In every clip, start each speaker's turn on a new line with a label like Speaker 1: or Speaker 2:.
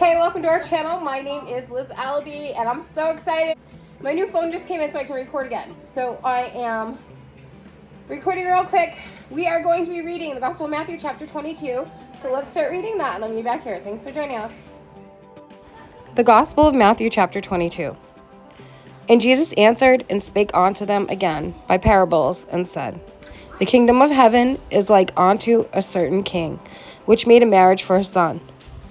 Speaker 1: Hey, welcome to our channel. My name is Liz Alaby, and I'm so excited. My new phone just came in so I can record again. So I am recording real quick. We are going to be reading the Gospel of Matthew chapter 22. So let's start reading that, and I'll be back here. Thanks for joining us. The Gospel of Matthew chapter 22. And Jesus answered and spake unto them again by parables, and said, The kingdom of heaven is like unto a certain king, which made a marriage for his son,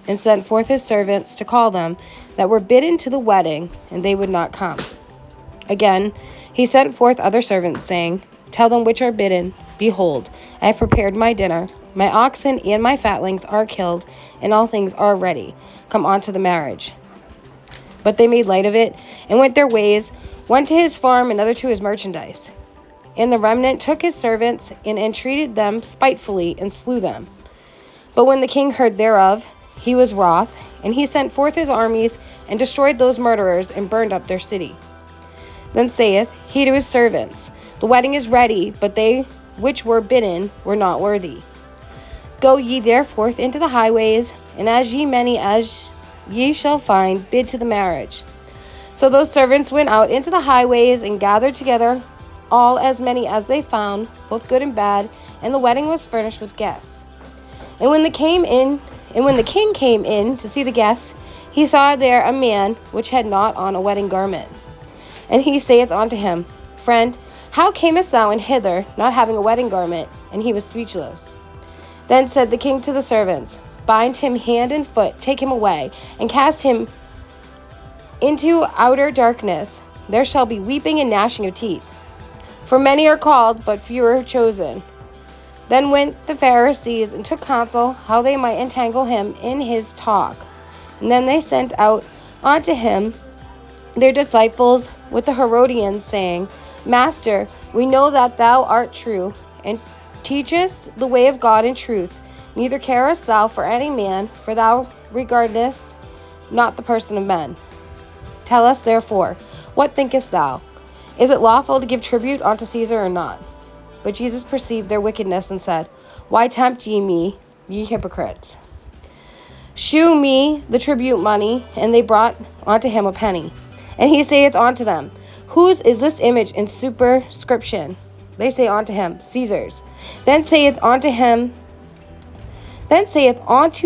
Speaker 1: and sent forth his servants to call them that were bidden to the wedding, and they would not come. Again, he sent forth other servants, saying, Tell them which are bidden, Behold, I have prepared my dinner. My oxen and my fatlings are killed, and all things are ready. Come on to the marriage. But they made light of it, and went their ways, one to his farm, another to his merchandise. And the remnant took his servants, and entreated them spitefully, and slew them. But when the king heard thereof, he was wroth, and he sent forth his armies, and destroyed those murderers, and burned up their city. Then saith he to his servants, The wedding is ready, but they which were bidden were not worthy. Go ye therefore into the highways, and as ye many as ye shall find, bid to the marriage. So those servants went out into the highways, and gathered together all as many as they found, both good and bad, and the wedding was furnished with guests. And when the king came in to see the guests, he saw there a man which had not on a wedding garment. And he saith unto him, Friend, how camest thou in hither, not having a wedding garment? And he was speechless. Then said the king to the servants, Bind him hand and foot, take him away, and cast him into outer darkness. There shall be weeping and gnashing of teeth. For many are called, but few are chosen. Then went the Pharisees and took counsel how they might entangle him in his talk. And then they sent out unto him their disciples with the Herodians, saying, Master, we know that thou art true, and teachest the way of God in truth. Neither carest thou for any man, for thou regardest not the person of men. Tell us therefore, what thinkest thou? Is it lawful to give tribute unto Caesar or not? But Jesus perceived their wickedness, and said, Why tempt ye me, ye hypocrites? Shew me the tribute money. And they brought unto him a penny. And he saith unto them, Whose is this image and superscription? They say unto him, Caesar's. Then saith unto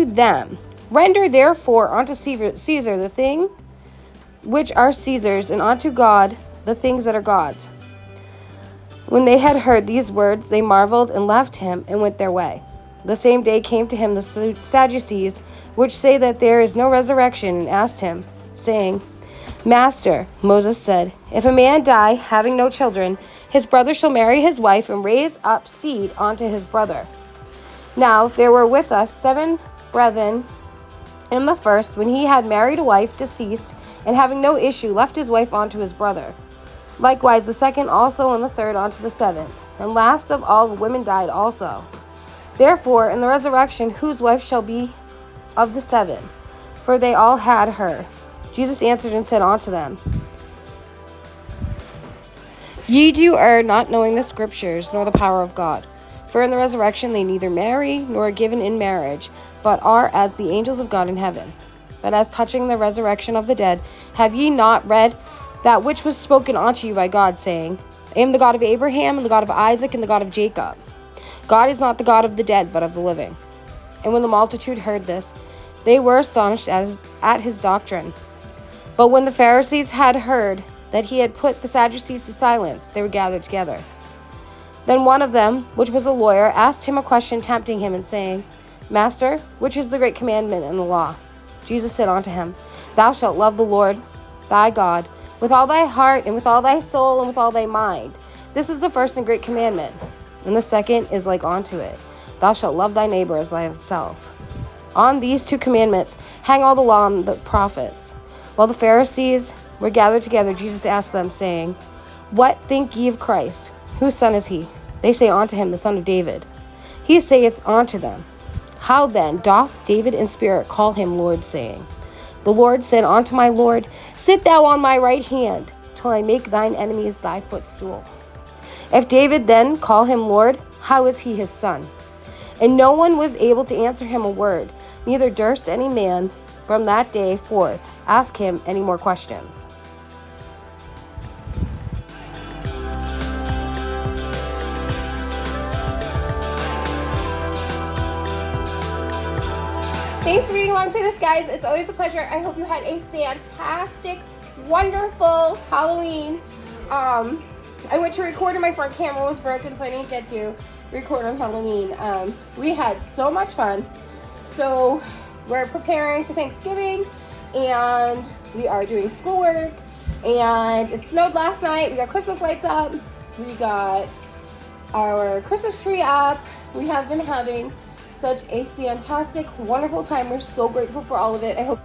Speaker 1: them, Render therefore unto Caesar the thing which are Caesar's, and unto God the things that are God's. When they had heard these words, they marveled, and left him, and went their way. The same day came to him the Sadducees, which say that there is no resurrection, and asked him, saying, Master, Moses said, If a man die, having no children, his brother shall marry his wife, and raise up seed unto his brother. Now there were with us 7 brethren, and the first, when he had married a wife, deceased, and having no issue, left his wife unto his brother. Likewise the second also, and the third unto the 7th. And last of all the women died also. Therefore in the resurrection whose wife shall be of the 7? For they all had her. Jesus answered and said unto them, Ye do err, not knowing the Scriptures, nor the power of God. For in the resurrection they neither marry, nor are given in marriage, but are as the angels of God in heaven. But as touching the resurrection of the dead, have ye not read that which was spoken unto you by God, saying, I am the God of Abraham, and the God of Isaac, and the God of Jacob. God is not the God of the dead, but of the living. And when the multitude heard this, they were astonished at his doctrine. But when the Pharisees had heard that he had put the Sadducees to silence, they were gathered together. Then one of them, which was a lawyer, asked him a question, tempting him, and saying, Master, which is the great commandment in the law? Jesus said unto him, Thou shalt love the Lord thy God with all thy heart, and with all thy soul, and with all thy mind. This is the first and great commandment. And the second is like unto it, Thou shalt love thy neighbor as thyself. On these 2 commandments hang all the law and the prophets. While the Pharisees were gathered together, Jesus asked them, saying, What think ye of Christ? Whose son is he? They say unto him, The son of David. He saith unto them, How then doth David in spirit call him Lord, saying, The Lord said unto my Lord, Sit thou on my right hand, till I make thine enemies thy footstool. If David then call him Lord, how is he his son? And no one was able to answer him a word, neither durst any man from that day forth. Ask him any more questions. Thanks for reading along for this, guys. It's always a pleasure. I hope you had a fantastic, wonderful Halloween. I went to record and my front camera was broken, so I didn't get to record on Halloween. We had so much fun. So we're preparing for Thanksgiving, and we are doing schoolwork, and it snowed last night. We got Christmas lights up. We got our Christmas tree up. We have been having such a fantastic, wonderful time. We're so grateful for all of it. I hope